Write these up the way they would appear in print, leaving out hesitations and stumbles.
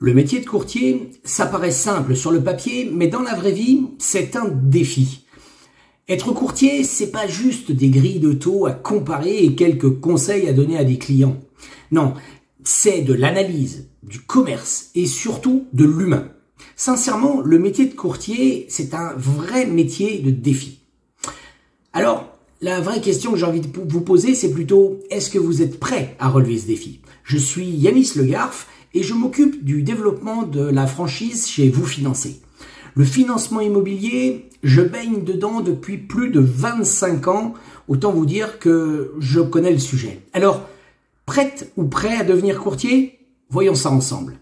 Le métier de courtier, ça paraît simple sur le papier, mais dans la vraie vie, c'est un défi. Être courtier, c'est pas juste des grilles de taux à comparer et quelques conseils à donner à des clients. Non, c'est de l'analyse, du commerce et surtout de l'humain. Sincèrement, le métier de courtier, c'est un vrai métier de défi. Alors, la vraie question que j'ai envie de vous poser, c'est plutôt, est-ce que vous êtes prêt à relever ce défi? Je suis Yanis Le Garf et je m'occupe du développement de la franchise chez Vous Financer. Le financement immobilier, je baigne dedans depuis plus de 25 ans, autant vous dire que je connais le sujet. Alors, prête ou prêt à devenir courtier? Voyons ça ensemble.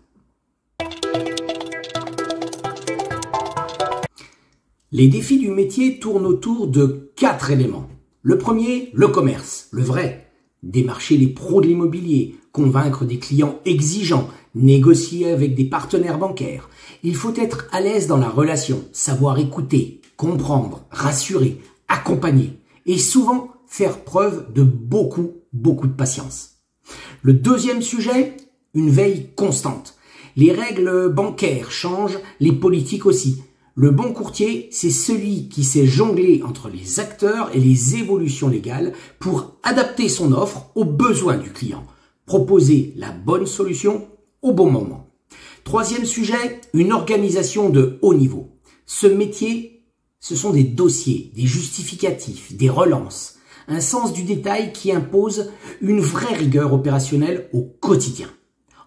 Les défis du métier tournent autour de 4 éléments. Le premier, le commerce, le vrai. Démarcher les pros de l'immobilier, convaincre des clients exigeants, négocier avec des partenaires bancaires. Il faut être à l'aise dans la relation, savoir écouter, comprendre, rassurer, accompagner et souvent faire preuve de beaucoup de patience. Le deuxième sujet, une veille constante. Les règles bancaires changent, les politiques aussi. Le bon courtier, c'est celui qui sait jongler entre les acteurs et les évolutions légales pour adapter son offre aux besoins du client, proposer la bonne solution au bon moment. Troisième sujet, une organisation de haut niveau. Ce métier, ce sont des dossiers, des justificatifs, des relances, un sens du détail qui impose une vraie rigueur opérationnelle au quotidien.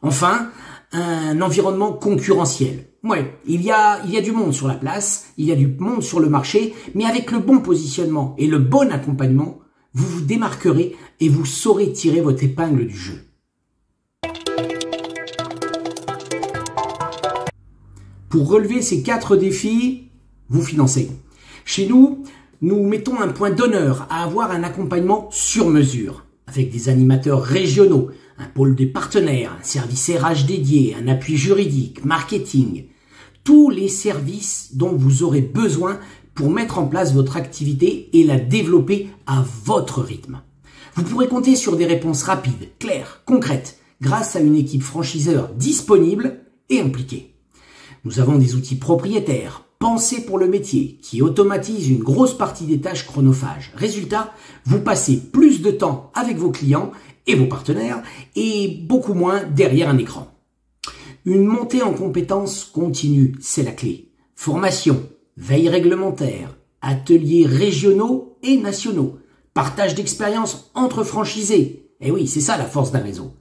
Enfin, un environnement concurrentiel. Ouais, il y a du monde sur la place, il y a du monde sur le marché, mais avec le bon positionnement et le bon accompagnement, vous vous démarquerez et vous saurez tirer votre épingle du jeu. Pour relever ces 4 défis, Vous Financez. Chez nous, nous mettons un point d'honneur à avoir un accompagnement sur mesure, avec des animateurs régionaux, un pôle de partenaires, un service RH dédié, un appui juridique, marketing, tous les services dont vous aurez besoin pour mettre en place votre activité et la développer à votre rythme. Vous pourrez compter sur des réponses rapides, claires, concrètes, grâce à une équipe franchiseur disponible et impliquée. Nous avons des outils propriétaires, pensés pour le métier, qui automatisent une grosse partie des tâches chronophages. Résultat, vous passez plus de temps avec vos clients et vos partenaires et beaucoup moins derrière un écran. Une montée en compétences continue, c'est la clé. Formation, veille réglementaire, ateliers régionaux et nationaux, partage d'expériences entre franchisés. Et oui, c'est ça la force d'un réseau.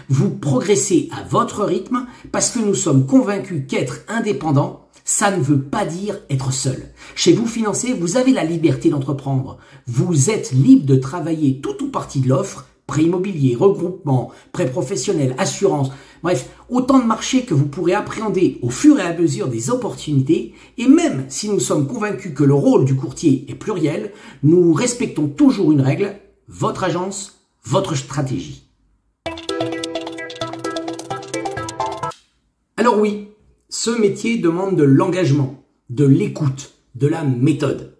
Vous progressez à votre rythme parce que nous sommes convaincus qu'être indépendant, ça ne veut pas dire être seul. Chez Vous Financer, vous avez la liberté d'entreprendre. Vous êtes libre de travailler tout ou partie de l'offre, prêt immobilier, regroupement, prêt professionnel, assurance, bref, autant de marchés que vous pourrez appréhender au fur et à mesure des opportunités. Et même si nous sommes convaincus que le rôle du courtier est pluriel, nous respectons toujours une règle, votre agence, votre stratégie. Alors oui, ce métier demande de l'engagement, de l'écoute, de la méthode.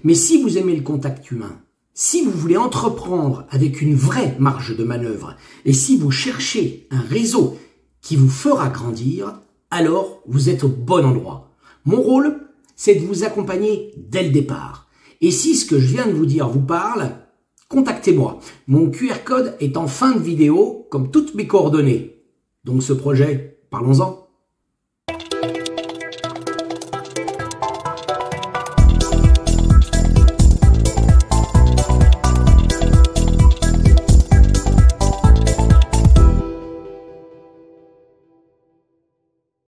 Mais si vous aimez le contact humain, si vous voulez entreprendre avec une vraie marge de manœuvre et si vous cherchez un réseau qui vous fera grandir, alors vous êtes au bon endroit. Mon rôle, c'est de vous accompagner dès le départ. Et si ce que je viens de vous dire vous parle, contactez-moi. Mon QR code est en fin de vidéo, comme toutes mes coordonnées. Donc ce projet, parlons-en.